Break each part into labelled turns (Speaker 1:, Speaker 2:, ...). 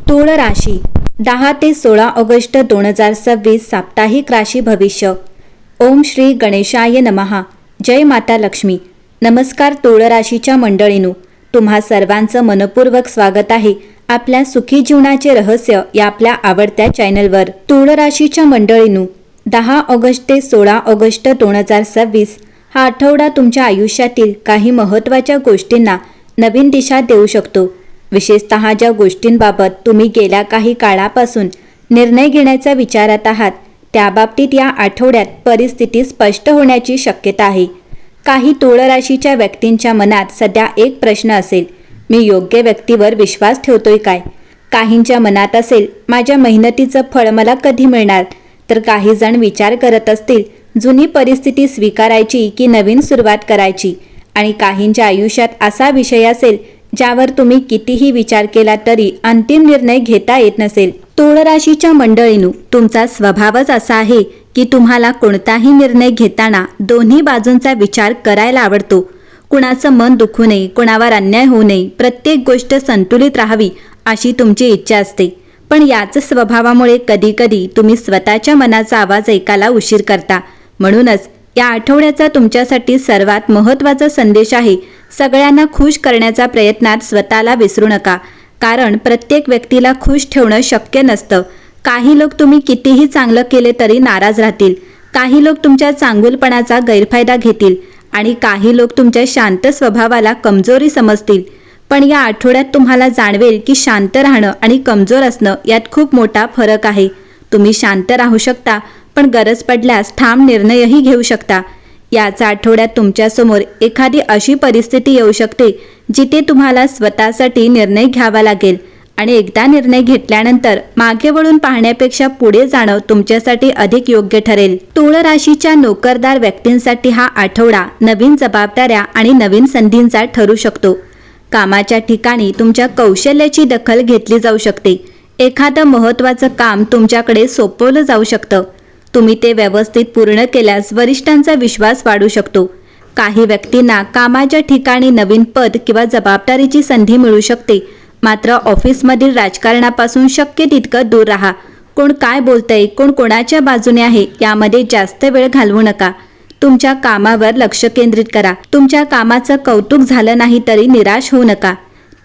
Speaker 1: तूळ राशी 10 ते 16 ऑगस्ट 2026 साप्ताहिक राशी भविष्य। ओम श्री गणेशाय नमः। जय माता लक्ष्मी। नमस्कार तूळ राशीच्या मंडळींनो, तुम्हा सर्वांचं मनपूर्वक स्वागत आहे आपल्या सुखी जीवनाचे रहस्य या आपल्या आवडत्या चॅनलवर। तूळ राशीच्या मंडळींनो, 10 ऑगस्ट ते 16 ऑगस्ट 2026 हा आठवडा तुमच्या आयुष्यातील काही महत्त्वाच्या गोष्टींना नवीन दिशा देऊ शकतो। विशेषतः ज्या गोष्टींबाबत तुम्ही गेल्या काही काळापासून निर्णय घेण्याचा विचारात आहात, त्याबाबतीत या आठवड्यात परिस्थिती स्पष्ट होण्याची शक्यता आहे। काही तूळ राशीच्या व्यक्तींच्या मनात सध्या एक प्रश्न असेल, मी योग्य व्यक्तीवर विश्वास ठेवतोय काय? काहींच्या मनात असेल, माझ्या मेहनतीचं फळ मला कधी मिळणार? तर काही जण विचार करत असतील, जुनी परिस्थिती स्वीकारायची की नवीन सुरुवात करायची? आणि काहींच्या आयुष्यात असा विषय असेल ज्यावर तुम्ही कितीही विचार केला तरी अंतिम निर्णय घेता येत नसेल। तूळ राशीच्या मंडळींनो, तुमचा स्वभावच असा आहे की तुम्हाला कोणताही निर्णय घेताना दोन्ही बाजूंचा विचार करायला आवडतो। कुणाचं मन दुखू नये, कुणावर अन्याय होऊ नये, प्रत्येक गोष्ट संतुलित राहावी अशी तुमची इच्छा असते। पण याच स्वभावामुळे कधीकधी तुम्ही स्वतःच्या मनाचा आवाज ऐकायला उशीर करता। म्हणूनच या आठवड्याचा तुमच्यासाठी सर्वात महत्त्वाचा संदेश आहे, सगळ्यांना खुश करण्याचा प्रयत्नात स्वतःला विसरू नका, कारण प्रत्येक व्यक्तीला खुश ठेवणं शक्य नसतं। काही लोक तुम्ही कितीही चांगलं केले तरी नाराज राहतील, काही लोक तुमच्या चांगुलपणाचा गैरफायदा घेतील आणि काही लोक तुमच्या शांत स्वभावाला कमजोरी समजतील। पण या आठवड्यात तुम्हाला जाणवेल की शांत राहणं आणि कमजोर असणं यात खूप मोठा फरक आहे। तुम्ही शांत राहू शकता, पण गरज पडल्यास ठाम निर्णयही घेऊ शकता। याच आठवड्यात तुमच्यासमोर एखादी अशी परिस्थिती येऊ शकते जिथे तुम्हाला स्वतःसाठी निर्णय घ्यावा लागेल आणि एकदा निर्णय घेतल्यानंतर मागे वळून पाहण्यापेक्षा पुढे जाणं तुमच्यासाठी अधिक योग्य ठरेल। तूळ राशीच्या नोकरदार व्यक्तींसाठी हा आठवडा नवीन जबाबदाऱ्या आणि नवीन संधींचा ठरू शकतो। कामाच्या ठिकाणी तुमच्या कौशल्याची दखल घेतली जाऊ शकते। एखादं महत्त्वाचं काम तुमच्याकडे सोपवलं जाऊ शकतं। तुम्ही ते व्यवस्थित पूर्ण केल्यास वरिष्ठांचा विश्वास वाढू शकतो। काही व्यक्तींना कामाच्या ठिकाणी नवीन पद किंवा जबाबदारीची संधी मिळू शकते। मात्र ऑफिसमधील राजकारणापासून शक्य तितकं दूर राहा। कोण काय बोलतंय, कोण कोणाच्या बाजूने आहे यामध्ये जास्त वेळ घालवू नका। तुमच्या कामावर लक्ष केंद्रित करा। तुमच्या कामाचं कौतुक झालं नाही तरी निराश होऊ नका।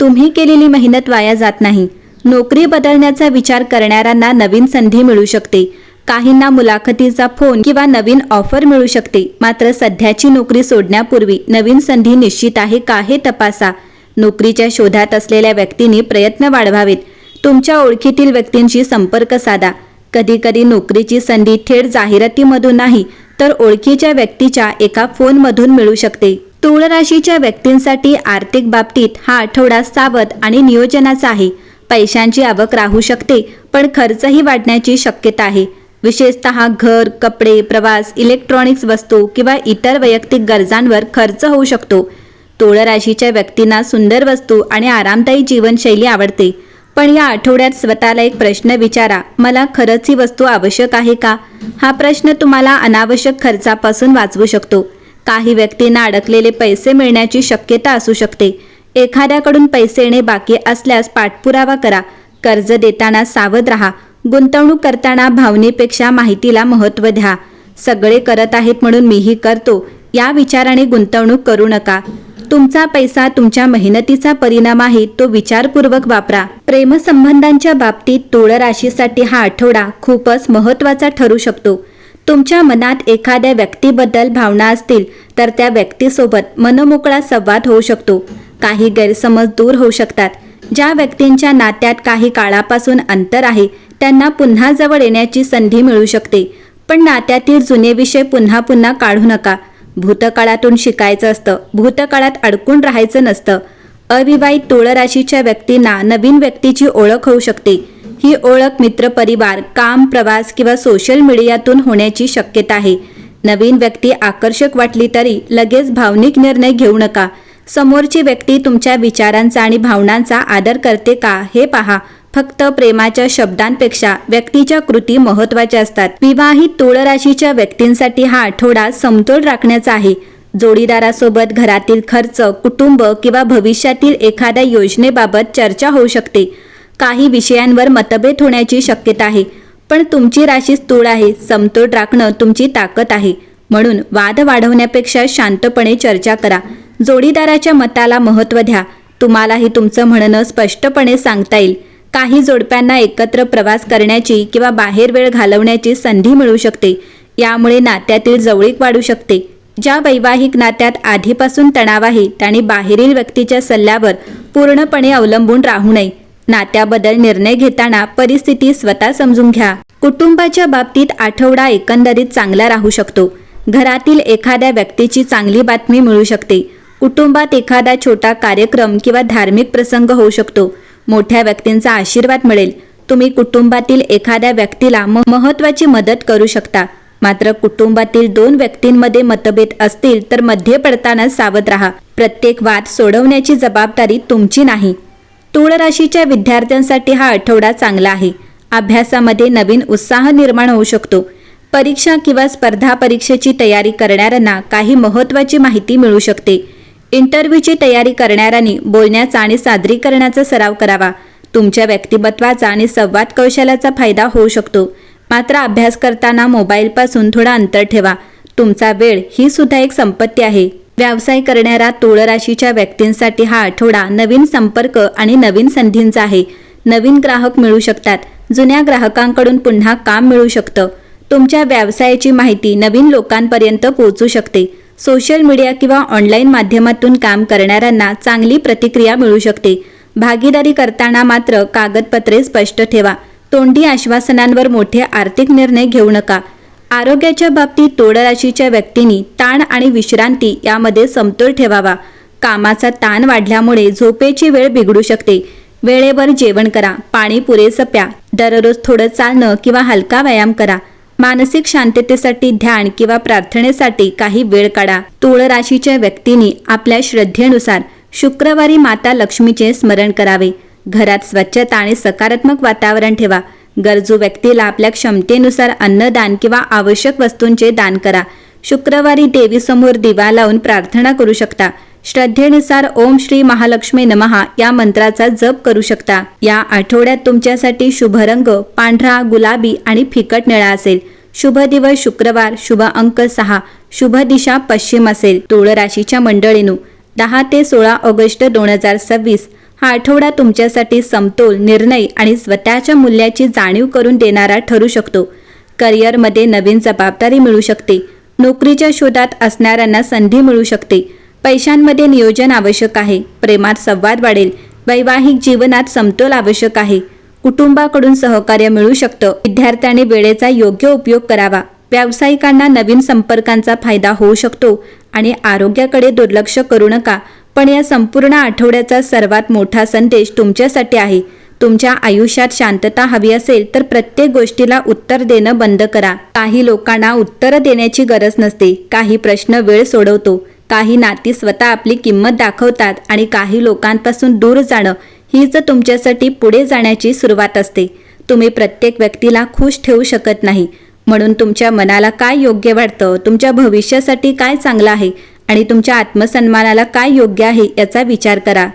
Speaker 1: तुम्ही केलेली मेहनत वाया जात नाही। नोकरी बदलण्याचा विचार करणाऱ्यांना नवीन संधी मिळू शकते। काहींना मुलाखतीचा फोन किंवा नवीन ऑफर मिळू शकते। मात्र सध्याची नोकरी सोडण्यापूर्वी नवीन संधी निश्चित आहे का हे तपासा। नोकरीच्या शोधात असलेल्या व्यक्तींनी प्रयत्न वाढवावेत। तुमच्या ओळखीतील व्यक्तींशी संपर्क साधा। कधीकधी नोकरीची संधी थेट जाहिरातीमधून नाही तर ओळखीच्या व्यक्तीच्या एका फोनमधून मिळू शकते। तूळ राशीच्या व्यक्तींसाठी आर्थिक बाबतीत हा आठवडा सावध आणि नियोजनाचा आहे। पैशांची आवक राहू शकते, पण खर्चही वाढण्याची शक्यता आहे। विशेषतः घर, कपडे, प्रवास, इलेक्ट्रॉनिक्स वस्तू किंवा इतर वैयक्तिक गरजांवर खर्च होऊ शकतो। तूळ राशीच्या व्यक्तींना सुंदर वस्तू आणि आरामदायी जीवनशैली आवडते। पण या आठवड्यात स्वतःला एक प्रश्न विचारा, मला खरंच ही वस्तू आवश्यक आहे का? हा प्रश्न तुम्हाला अनावश्यक खर्चापासून वाचवू शकतो। काही व्यक्तींना अडकलेले पैसे मिळण्याची शक्यता असू शकते। एखाद्याकडून पैसे येणे बाकी असल्यास पाठपुरावा करा। कर्ज देताना सावध राहा। गुंतवणूक करताना भावनेपेक्षा माहितीला महत्त्व द्या। सगळे करत आहेत म्हणून मीही करतो या विचाराने गुंतवणूक करू नका। तुमचा पैसा तुमच्या मेहनतीचा परिणाम आहे, तो विचारपूर्वक वापरा। प्रेमसंबंधांच्या बाबतीत तूळ राशीसाठी हा आठवडा खूपच महत्त्वाचा ठरू शकतो। तुमच्या मनात एखाद्या व्यक्तीबद्दल भावना असतील तर त्या व्यक्तीसोबत मनमोकळा संवाद होऊ शकतो। काही गैरसमज दूर होऊ शकतात। ज्या व्यक्तींच्या नात्यात काही काळापासून अंतर आहे त्यांना पुन्हा जवळ येण्याची संधी मिळू शकते। पण नात्यातील जुने विषय पुन्हा पुन्हा काढू नका। भूतकाळातून शिकायचं असतं, भूतकाळात अडकून राहायचं नसतं। अविवाहित तूळ राशीच्या व्यक्तींना नवीन व्यक्तीची ओळख होऊ शकते। ही ओळख मित्रपरिवार, काम, प्रवास किंवा सोशल मीडियातून होण्याची शक्यता आहे। नवीन व्यक्ती आकर्षक वाटली तरी लगेच भावनिक निर्णय घेऊ नका। समोरची व्यक्ती तुमच्या विचारांचा आणि भावनांचा आदर करते का हे पहा। फक्त प्रेमाच्या शब्दांपेक्षा व्यक्तीच्या कृती महत्त्वाच्या असतात। विवाहित तूळ राशीच्या व्यक्तींसाठी हा आठवडा समतोल राखण्याचा आहे। जोडीदारासोबत घरातील खर्च, कुटुंब किंवा भविष्यातील एखाद्या योजनेबाबत चर्चा होऊ शकते। काही विषयांवर मतभेद होण्याची शक्यता आहे, पण तुमची राशी स्थूळ आहे. समतोल राखणं तुमची ताकद आहे. म्हणून वाद वाढवण्यापेक्षा शांतपणे चर्चा करा. जोडीदाराच्या मताला महत्त्व द्या. तुम्हालाही तुमचं म्हणणं स्पष्टपणे सांगता येईल. काही जोडप्यांना एकत्र प्रवास करण्याची किंवा बाहेर वेळ घालवण्याची संधी मिळू शकते. यामुळे नात्यातील जवळीक वाढू शकते. ज्या वैवाहिक नात्यात आधीपासून तणाव आहे त्यांनी बाहेरील व्यक्तीच्या सल्ल्यावर पूर्णपणे अवलंबून राहू नये. नात्याबद्दल निर्णय घेताना परिस्थिती स्वतः समजून घ्या. कुटुंबाच्या बाबतीत आठवडा एकंदरीत चांगला राहू शकतो. घरातील एखाद्या व्यक्तीची चांगली बातमी मिळू शकते. कुटुंबात एखादा छोटा कार्यक्रम किंवा धार्मिक प्रसंग होऊ शकतो. मोठ्या व्यक्तींचा आशीर्वाद मिळेल. तुम्ही कुटुंबातील एखाद्या व्यक्तीला महत्त्वाची मदत करू शकता. मात्र कुटुंबातील 2 व्यक्तींमध्ये मतभेद असतील तर मध्ये पडताना सावध राहा. प्रत्येक वाद सोडवण्याची जबाबदारी तुमची नाही. तूळ राशीच्या विद्यार्थ्यांसाठी हा आठवडा चांगला आहे. अभ्यासामध्ये नवीन उत्साह निर्माण होऊ शकतो. परीक्षा किंवा स्पर्धा परीक्षेची तयारी करणाऱ्यांना काही महत्त्वाची माहिती मिळू शकते. इंटरव्ह्यूची तयारी करणाऱ्यांनी बोलण्याचा आणि सादरीकरणाचा सराव करावा. तुमच्या व्यक्तिमत्वाचा आणि संवाद कौशल्याचा फायदा होऊ शकतो. मात्र अभ्यास करताना मोबाईलपासून थोडा अंतर ठेवा. तुमचा वेळ ही सुद्धा एक संपत्ती आहे. व्यवसाय करणाऱ्या तूळ राशीच्या व्यक्तींसाठी हा आठवडा नवीन संपर्क आणि नवीन संधींचा आहे. नवीन ग्राहक मिळू शकतात. जुन्या ग्राहकांकडून पुन्हा काम मिळू शकतं. तुमच्या व्यवसायाची माहिती नवीन लोकांपर्यंत पोहोचू शकते. सोशल मीडिया किंवा ऑनलाईन माध्यमातून काम करणाऱ्यांना चांगली प्रतिक्रिया मिळू शकते. भागीदारी करताना मात्र कागदपत्रे स्पष्ट ठेवा. तोंडी आश्वासनांवर मोठे आर्थिक निर्णय घेऊ नका. आरोग्याच्या बाबतीत तूळ राशीच्या व्यक्तींनी ताण आणि विश्रांती यामध्ये समतोल ठेवावा. कामाचा ताण वाढल्यामुळे झोपेची वेळ बिघडू शकते. वेळेवर जेवण करा. पाणी पुरेसं प्या. दररोज थोडं चालणं किंवा हलका व्यायाम करा. मानसिक शांततेसाठी ध्यान किंवा प्रार्थनेसाठी काही वेळ काढा. तूळ राशीच्या व्यक्तींनी आपल्या श्रद्धेनुसार शुक्रवारी माता लक्ष्मीचे स्मरण करावे. घरात स्वच्छता आणि सकारात्मक वातावरण ठेवा. गरजू व्यक्तीला आपल्या क्षमतेनुसार अन्नदान किंवा आवश्यक वस्तूंचे दान करा. शुक्रवारी देवीसमोर दिवा लावून प्रार्थना करू शकता. श्रद्धेनुसार ओम श्री महालक्ष्मी नमः या मंत्राचा जप करू शकता. या आठवड्यात तुमच्यासाठी शुभ रंग पांढरा, गुलाबी आणि फिकट निळा असेल. शुभ दिवस शुक्रवार. शुभ अंक 6. शुभ दिशा पश्चिम असेल. तूळ राशीच्या मंडळींनो, 10 ते 16 ऑगस्ट 2026 हा आठवडा तुमच्यासाठी समतोल, निर्णय आणि स्वतःच्या मूल्याची जाणीव करून देणारा ठरू शकतो. करिअरमध्ये नवीन जबाबदारी मिळू शकते. नोकरीच्या शोधात असणाऱ्यांना संधी मिळू शकते. पैशांमध्ये नियोजन आवश्यक आहे. प्रेमात संवाद वाढेल. वैवाहिक जीवनात समतोल आवश्यक आहे. कुटुंबाकडून सहकार्य मिळू शकतं. विद्यार्थ्यांनी वेळेचा योग्य उपयोग करावा. व्यावसायिकांना नवीन संपर्कांचा फायदा होऊ शकतो आणि आरोग्याकडे दुर्लक्ष करू नका. पण या संपूर्ण आठवड्याचा सर्वात मोठा संदेश तुमच्यासाठी आहे. तुमच्या आयुष्यात शांतता हवी असेल तर प्रत्येक गोष्टीला उत्तर देणं बंद करा. काही लोकांना उत्तरं देण्याची गरज नसते. काही प्रश्न वेळ सोडवतो. काही नाती स्वतः आपली किंमत दाखवतात आणि काही लोकांपासून दूर जाणं हीच तुमच्यासाठी पुढे जाण्याची सुरुवात असते. तुम्ही प्रत्येक व्यक्तीला खुश ठेवू शकत नाही. म्हणून तुमच्या मनाला काय योग्य वाटतं, तुमच्या भविष्यासाठी काय चांगलं आहे आणि तुमच्या आत्मसन्मानाला काय योग्य आहे याचा विचार करा.